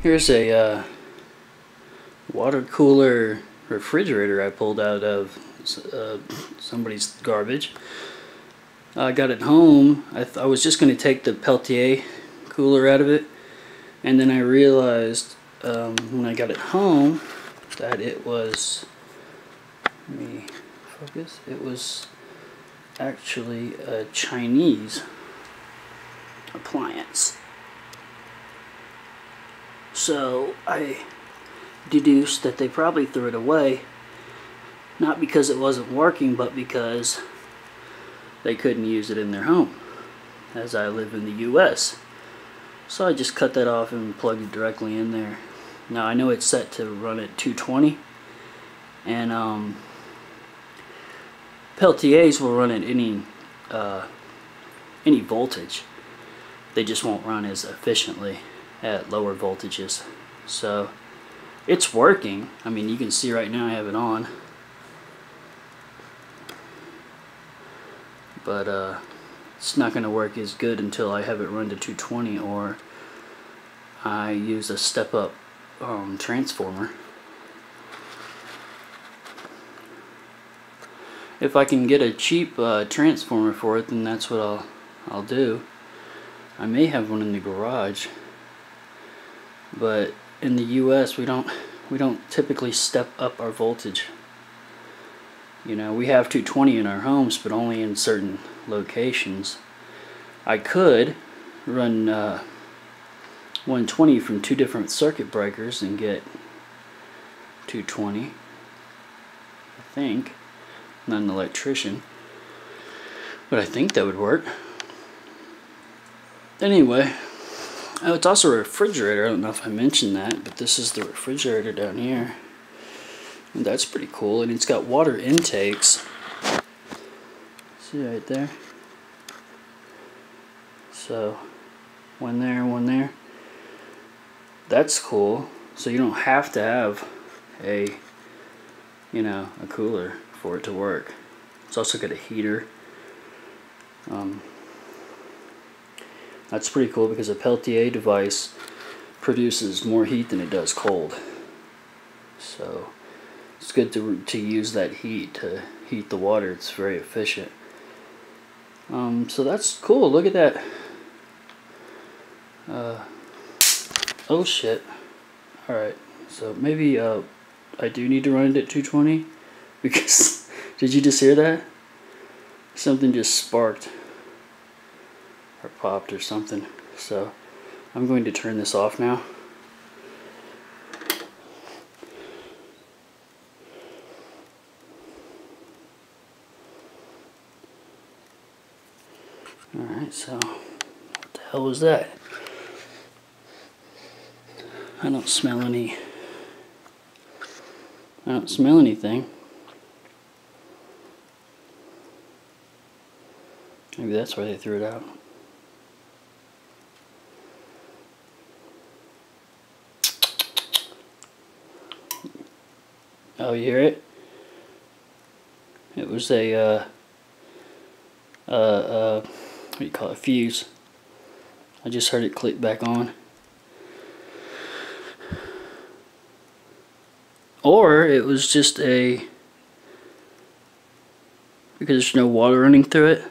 Here's a water cooler refrigerator I pulled out of somebody's garbage. I got it home. I was just going to take the Peltier cooler out of it, and then I realized when I got it home that it was, let me focus, it was actually a Chinese appliance. So I deduced that they probably threw it away, not because it wasn't working, but because they couldn't use it in their home, as I live in the US. So I just cut that off and plugged it directly in there. Now I know it's set to run at 220, and Peltiers will run at any voltage. They just won't run as efficiently at lower voltages. So it's working. I mean, you can see right now I have it on, but it's not going to work as good until I have it run to 220 or I use a step-up transformer. If I can get a cheap transformer for it, then that's what I'll do. I may have one in the garage, but in the US we don't typically step up our voltage. You know, we have 220 in our homes, but only in certain locations. I could run 120 from 2 different circuit breakers and get 220, I think. I'm not an electrician, but I think that would work. Anyway, oh, it's also a refrigerator. I don't know if I mentioned that, but this is the refrigerator down here. And that's pretty cool, and it's got water intakes. See right there? So, one there, one there. That's cool. So you don't have to have a cooler for it to work. It's also got a heater. That's pretty cool because a Peltier device produces more heat than it does cold. So it's good to use that heat to heat the water. It's very efficient. So that's cool. Look at that. Oh shit. Alright, so maybe I do need to run it at 220 because did you just hear that? Something just sparked or popped or something. So I'm going to turn this off now. Alright, so what the hell was that? I don't smell anything. Maybe that's why they threw it out. Oh, you hear it? It was a what do you call it? Fuse. I just heard it click back on. Or it was just because there's no water running through it,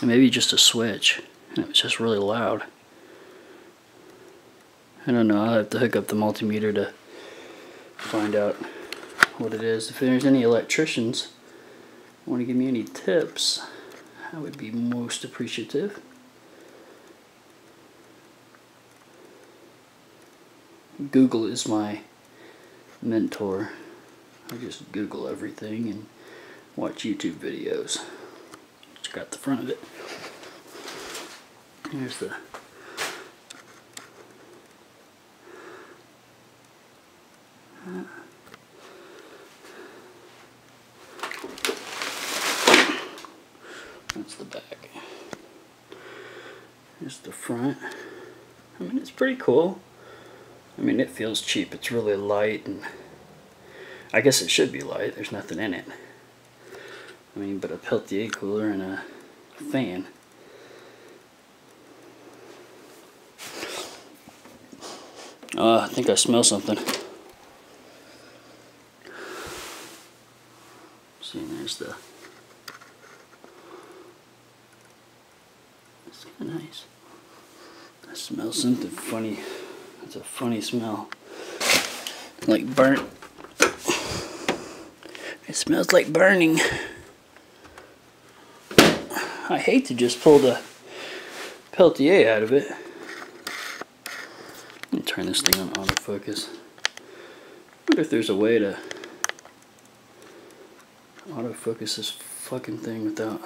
and maybe just a switch, and it was just really loud. I don't know, I'll have to hook up the multimeter to find out what it is. If there's any electricians who want to give me any tips, I would be most appreciative. Google is my mentor. I just Google everything and watch YouTube videos. Check out the front of it. Here's the that's the back. Here's the front. I mean, it's pretty cool. I mean, it feels cheap. It's really light, and I guess it should be light. There's nothing in it. I mean, but a Peltier cooler and a fan. I think I smell something. See, there's the... It's kind of nice. I smell something funny. It's a funny smell. Like burnt. It smells like burning. I hate to just pull the Peltier out of it. Let me turn this thing on autofocus. I wonder if there's a way to autofocus this fucking thing without